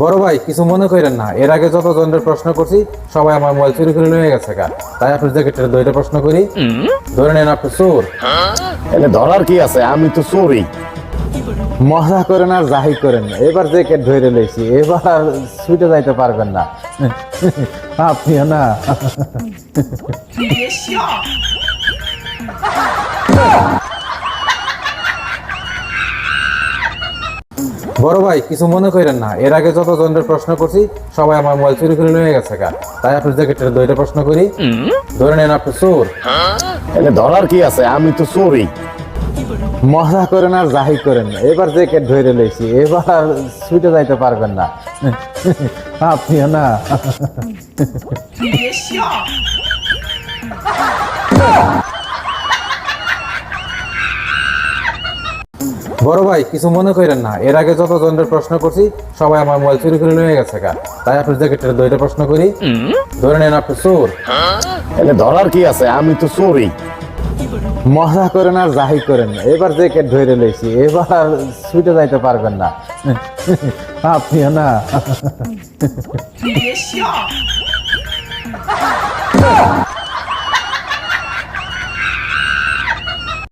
বড় ভাই কিছু মনে করেন না, এর আগে যত জনের প্রশ্ন করছি সবাই আমার মোবাইল চুরি করে নিয়ে গেছে গা। তাই আপনার জ্যাকেটের দুইটা প্রশ্ন করি, ধরে নেন আপনি চোর। এনে ধরার কি আছে, আমি তো চোরই। মজা করেন আর যাই করেন না, এবার জ্যাকেট ধরে লইছি, এবার আর ছুটে যাইতে পারবেন না আপনিও না। বড় ভাই কিছু মনে করেন না, এর আগে যত জনের প্রশ্ন করছি সবাই আমার মোবাইল চুরি করে নিয়ে গেছে গা। তাই আপনার জ্যাকেটের দুইটা প্রশ্ন করি, ধরে নেন আপনি চোর। এনে ধরার কি আছে, আমি তো চোরই। মজা করেন আর যাই করেন না, এবার জ্যাকেট ধরে লইছি, এবার আর ছুটে যাইতে পারবেন না আপনিও না। বড় ভাই কিছু মনে করেন না, এর আগে যত জনের প্রশ্ন করছি সবাই আমার মোবাইল চুরি করে নিয়ে গেছে গা। তাই আপনার জ্যাকেটের দুইটা প্রশ্ন করি, ধরে নেন আপনি চোর। এনে ধরার কি আছে, আমি তো চোরই। মজা করেন আর যাই করেন না, এবার জ্যাকেট ধরে লইছি, এবার আর ছুটে যাইতে পারবেন না আপনিও না।